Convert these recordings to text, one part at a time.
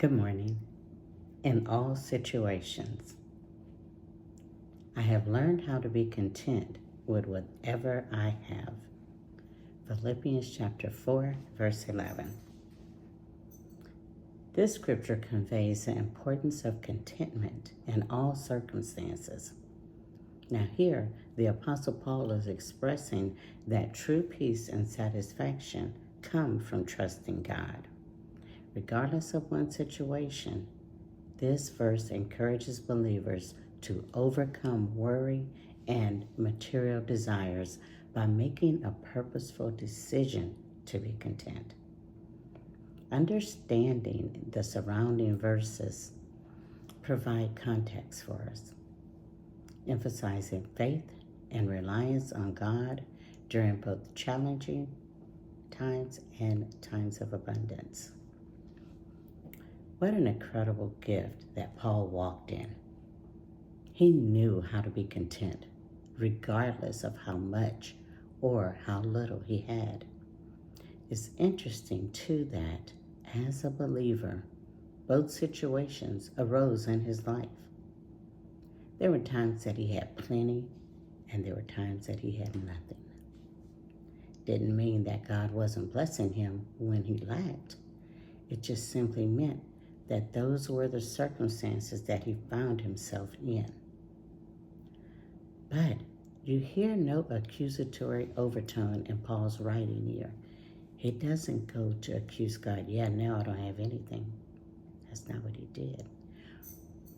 Good morning. In all situations, I have learned how to be content with whatever I have. Philippians chapter 4, verse 11. This scripture conveys the importance of contentment in all circumstances. Now here, the Apostle Paul is expressing that true peace and satisfaction come from trusting God. Regardless of one's situation, this verse encourages believers to overcome worry and material desires by making a purposeful decision to be content. Understanding the surrounding verses provide context for us, emphasizing faith and reliance on God during both challenging times and times of abundance. What an incredible gift that Paul walked in. He knew how to be content, regardless of how much or how little he had. It's interesting, too, that as a believer, both situations arose in his life. There were times that he had plenty, and there were times that he had nothing. Didn't mean that God wasn't blessing him when he lacked. It just simply meant that those were the circumstances that he found himself in. But you hear no accusatory overtone in Paul's writing here. He doesn't go to accuse God, now I don't have anything. That's not what he did.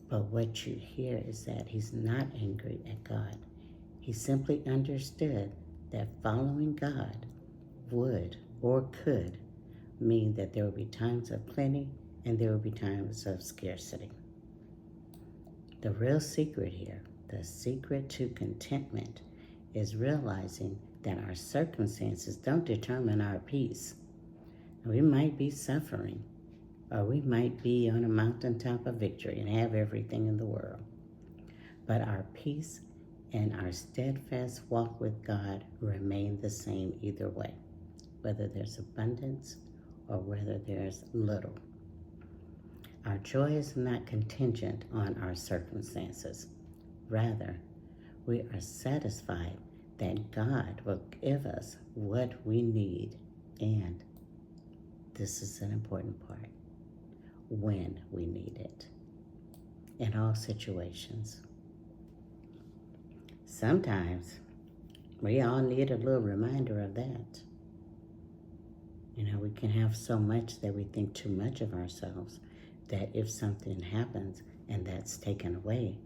But what you hear is that he's not angry at God. He simply understood that following God would or could mean that there would be times of plenty and there will be times of scarcity. The real secret here, the secret to contentment, is realizing that our circumstances don't determine our peace. We might be suffering, or we might be on a mountaintop of victory and have everything in the world. But our peace and our steadfast walk with God remain the same either way, whether there's abundance or whether there's little. Our joy is not contingent on our circumstances. Rather, we are satisfied that God will give us what we need, and this is an important part, when we need it, in all situations. Sometimes we all need a little reminder of that. We can have so much that we think too much of ourselves, that if something happens and that's taken away,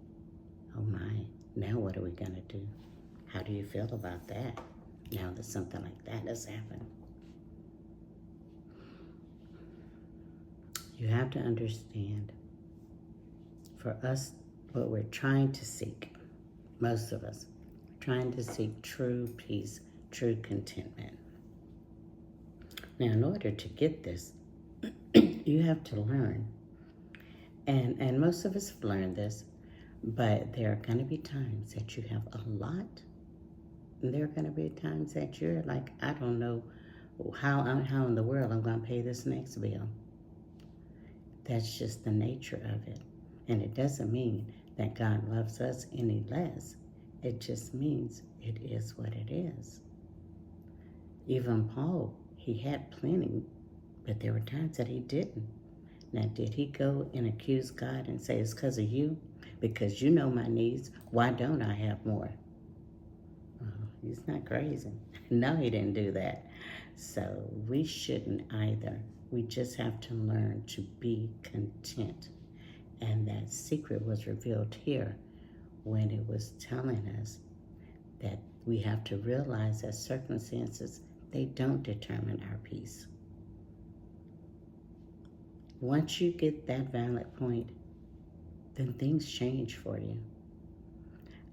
oh my, now what are we going to do? How do you feel about that now that something like that has happened? You have to understand, for us, what we're trying to seek, most of us, trying to seek true peace, true contentment. Now, in order to get this, you have to learn. And most of us have learned this, but there are going to be times that you have a lot, and there are going to be times that you're like, I don't know how in the world I'm going to pay this next bill. That's just the nature of it. And it doesn't mean that God loves us any less. It just means it is what it is. Even Paul, he had plenty, but there were times that he didn't. Now, did he go and accuse God and say, it's because of you? Because you know my needs. Why don't I have more? He's not crazy. No, he didn't do that. So we shouldn't either. We just have to learn to be content. And that secret was revealed here when it was telling us that we have to realize that circumstances, they don't determine our peace. Once you get that valid point, then things change for you.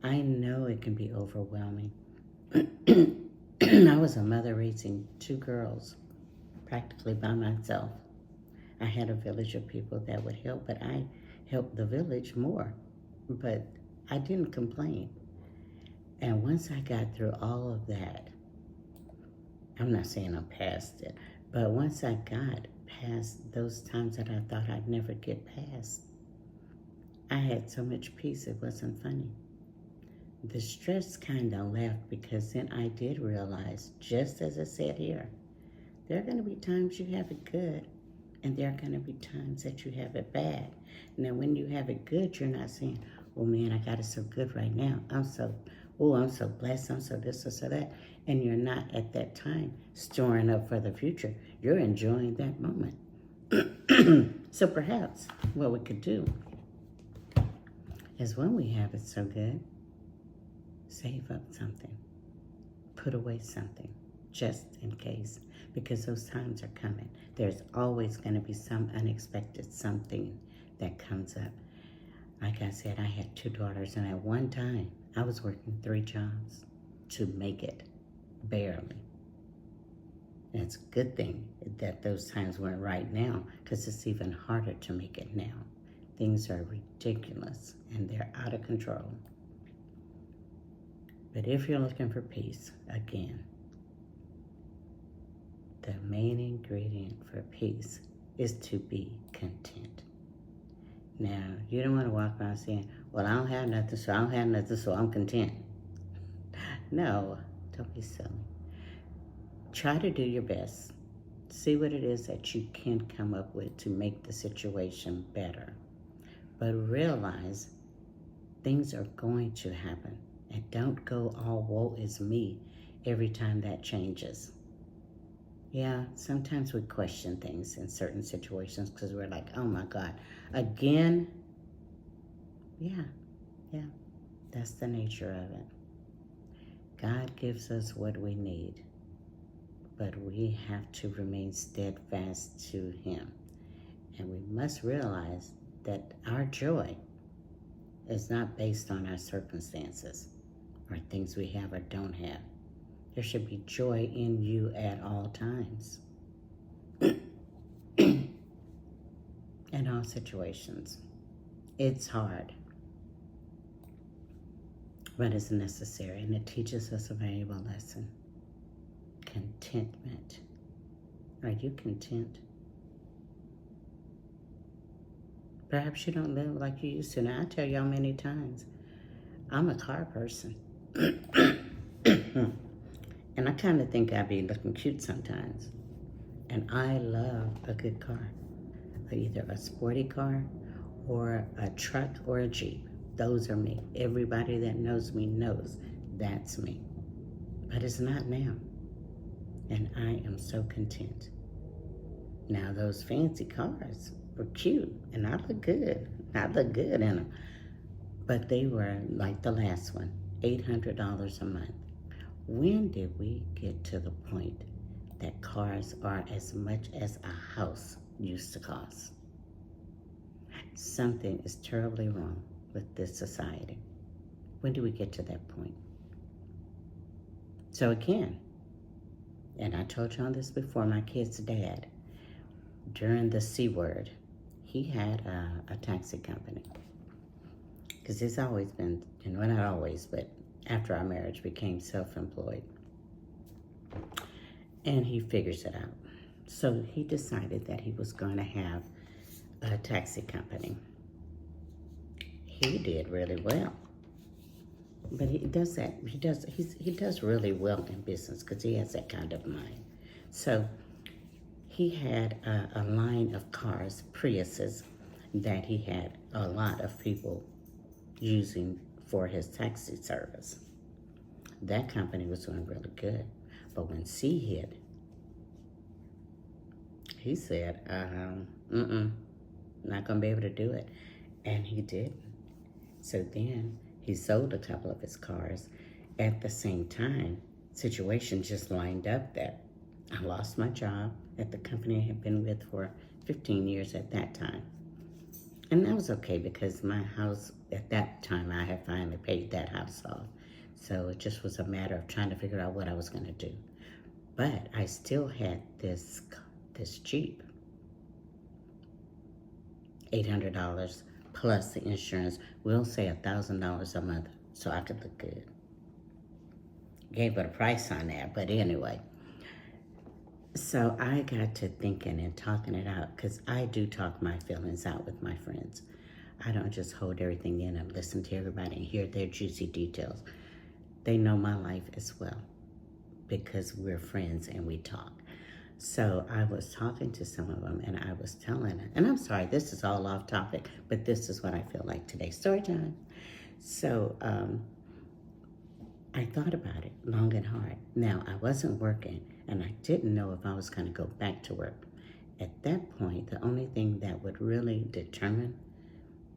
I know it can be overwhelming. I was a mother raising 2 girls, practically by myself. I had a village of people that would help, but I helped the village more. But I didn't complain. And once I got through all of that, I'm not saying I'm past it, but once I got past those times that I thought I'd never get past. I had so much peace, it wasn't funny. The stress kind of left because then I did realize, just as I said here, there are going to be times you have it good, and there are going to be times that you have it bad. Now, when you have it good, you're not saying, oh man, I got it so good right now. I'm so blessed, I'm so this, so that. And you're not at that time storing up for the future. You're enjoying that moment. So perhaps what we could do is when we have it so good, save up something, put away something, just in case, because those times are coming. There's always going to be some unexpected something that comes up. Like I said, I had 2 daughters, and at one time, I was working 3 jobs to make it, barely. And it's a good thing that those times weren't right now, because it's even harder to make it now. Things are ridiculous, and they're out of control. But if you're looking for peace, again, the main ingredient for peace is to be content. Now, you don't want to walk around saying, well, I don't have nothing, so I'm content. No, don't be silly. Try to do your best. See what it is that you can come up with to make the situation better. But realize things are going to happen. And don't go all woe is me every time that changes. Yeah, sometimes we question things in certain situations because we're like, oh my God, again? Yeah, that's the nature of it. God gives us what we need, but we have to remain steadfast to Him. And we must realize that our joy is not based on our circumstances or things we have or don't have. There should be joy in you at all times. In all situations. It's hard, but it's necessary, and it teaches us a valuable lesson. Contentment. Are you content? Perhaps you don't live like you used to. Now, I tell y'all many times, I'm a car person. And I kind of think I be looking cute sometimes. And I love a good car. Either a sporty car or a truck or a Jeep. Those are me. Everybody that knows me knows that's me. But it's not now. And I am so content. Now, those fancy cars were cute, and I look good. I look good in them. But they were like the last one, $800 a month. When did we get to the point that cars are as much as a house used to cost? Something is terribly wrong with this society. When do we get to that point? So again, and I told you on this before, my kid's dad, during the C word, he had a taxi company. Because he's always been, well, not always, but after our marriage became self-employed. And he figures it out. So he decided that he was going to have a taxi company. He did really well. But he does that, he does really well in business because he has that kind of mind. So he had a line of cars, Priuses, that he had a lot of people using for his taxi service. That company was doing really good. But when C hit, he said, not gonna be able to do it. And he didn't. So then he sold a couple of his cars. At the same time, situation just lined up that I lost my job at the company I had been with for 15 years at that time. And that was okay because my house, at that time, I had finally paid that house off. So it just was a matter of trying to figure out what I was gonna do. But I still had this Jeep, $800 plus the insurance. We'll say $1,000 a month so I could look good. Gave it a price on that, but anyway. So I got to thinking and talking it out because I do talk my feelings out with my friends. I don't just hold everything in and listen to everybody and hear their juicy details. They know my life as well because we're friends and we talk. So I was talking to some of them and I was telling them, and I'm sorry, this is all off topic, but this is what I feel like today. Story time. So I thought about it long and hard. Now, I wasn't working and I didn't know if I was going to go back to work. At that point, the only thing that would really determine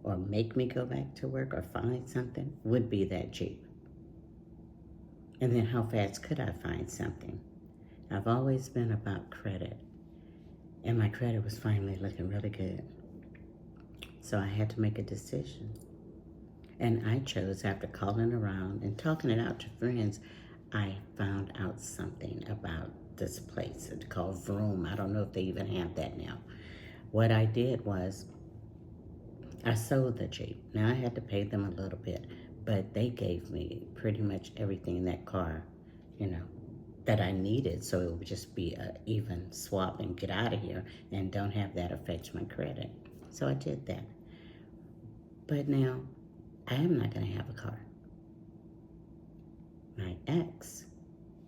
or make me go back to work or find something would be that Jeep. And then how fast could I find something? I've always been about credit, and my credit was finally looking really good. So I had to make a decision. And I chose, after calling around and talking it out to friends, I found out something about this place. It's called Vroom. I don't know if they even have that now. What I did was I sold the Jeep. Now I had to pay them a little bit, but they gave me pretty much everything in that car, that I needed. So it would just be an even swap and get out of here and don't have that affect my credit. So I did that. But now I am not going to have a car. My ex,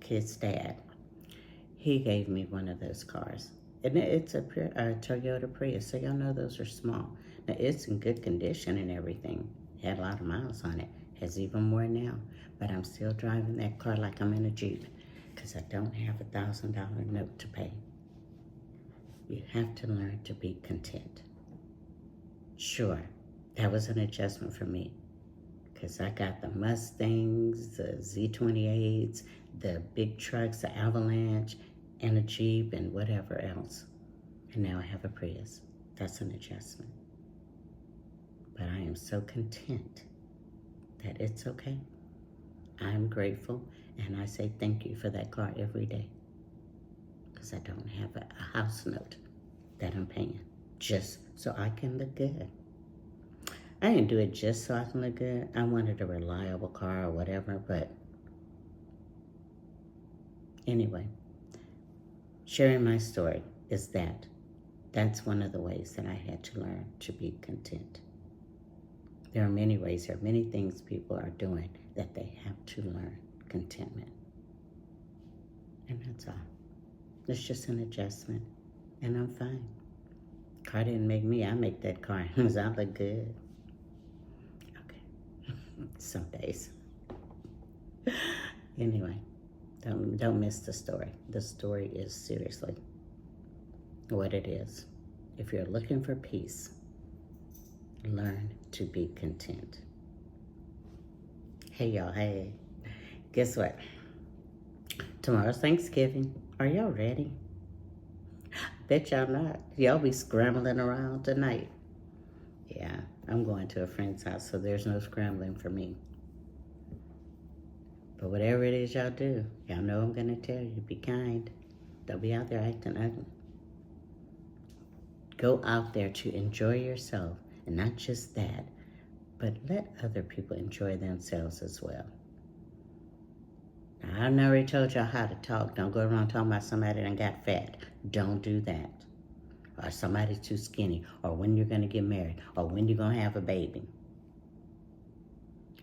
kid's dad, he gave me one of those cars. And it's a Toyota Prius, so y'all know those are small. Now, it's in good condition and everything. Had a lot of miles on it. Has even more now. But I'm still driving that car like I'm in a Jeep because I don't have $1,000 note to pay. You have to learn to be content. Sure, that was an adjustment for me because I got the Mustangs, the Z28s, the big trucks, the Avalanche, and a Jeep and whatever else. And now I have a Prius. That's an adjustment. But I am so content that it's okay. I'm grateful, and I say thank you for that car every day because I don't have a house note that I'm paying just so I can look good. I didn't do it just so I can look good. I wanted a reliable car or whatever, but anyway, sharing my story is that's one of the ways that I had to learn to be content. There are many ways, there are many things people are doing that they have to learn contentment. And that's all. It's just an adjustment, and I'm fine. Car didn't make me, I make that car because I look good. Okay, some days. Anyway, don't miss the story. The story is seriously what it is. If you're looking for peace, learn to be content. Hey y'all, hey. Guess what? Tomorrow's Thanksgiving. Are y'all ready? Bet y'all not. Y'all be scrambling around tonight. Yeah, I'm going to a friend's house, so there's no scrambling for me. But whatever it is y'all do, y'all know I'm gonna tell you, be kind. Don't be out there acting ugly. Go out there to enjoy yourself, and not just that, but let other people enjoy themselves as well. Now, I've already told y'all how to talk. Don't go around talking about somebody that got fat. Don't do that. Or somebody's too skinny, or when you're gonna get married, or when you're gonna have a baby.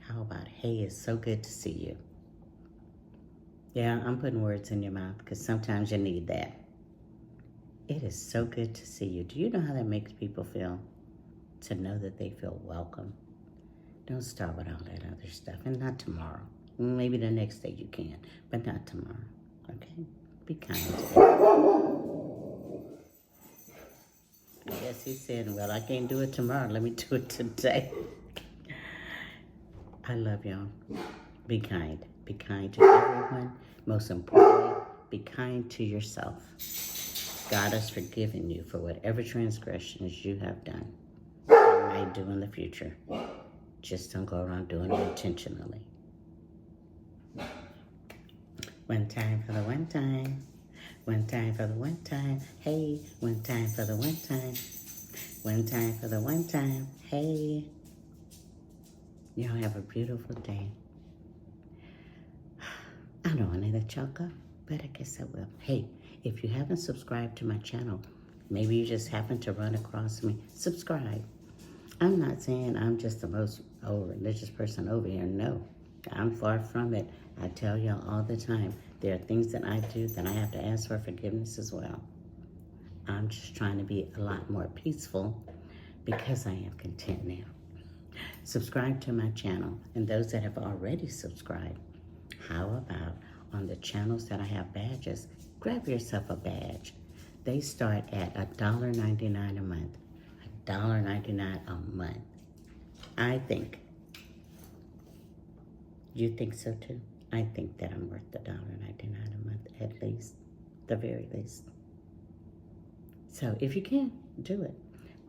How about, hey, it's so good to see you. Yeah, I'm putting words in your mouth because sometimes you need that. It is so good to see you. Do you know how that makes people feel? To know that they feel welcome. Don't start with all that other stuff, and not tomorrow. Maybe the next day you can, but not tomorrow, okay? Be kind to them. I guess he said, well, I can't do it tomorrow. Let me do it today. I love y'all. Be kind. Be kind to everyone. Most importantly, be kind to yourself. God has forgiven you for whatever transgressions you have done and may do in the future. Just don't go around doing it intentionally. One time for the one time. One time for the one time. Hey, one time for the one time. One time for the one time. Hey. Y'all have a beautiful day. I don't want to let y'all go, but I guess I will. Hey, If you haven't subscribed to my channel, maybe you just happen to run across me, subscribe. I'm not saying I'm just the most religious person over here. No, I'm far from it. I tell y'all all the time, there are things that I do that I have to ask for forgiveness as well. I'm just trying to be a lot more peaceful because I am content now. Subscribe to my channel, and those that have already subscribed, how about on the channels that I have badges, grab yourself a badge. They start at $1.99 a month. $1.99 a month. I think. You think so too? I think that I'm worth $1.99 a month at least, the very least. So if you can, do it.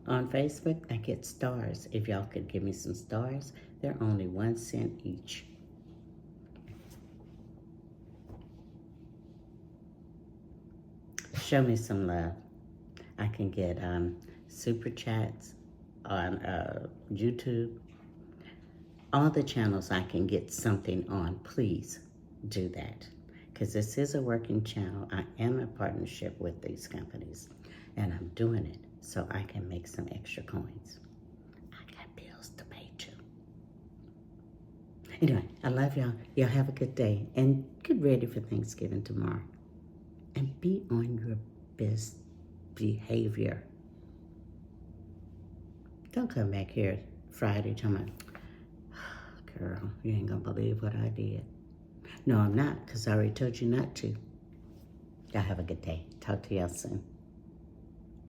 On Facebook, I get stars. If y'all could give me some stars, they're only 1 cent each. Show me some love. I can get super chats on YouTube. All the channels I can get something on, please do that. Because this is a working channel. I am in partnership with these companies, and I'm doing it so I can make some extra coins. I got bills to pay too. Anyway, I love y'all. Y'all have a good day, and get ready for Thanksgiving tomorrow. And be on your best behavior. Don't come back here Friday telling me, girl, you ain't gonna believe what I did. No, I'm not, because I already told you not to. Y'all have a good day. Talk to y'all soon.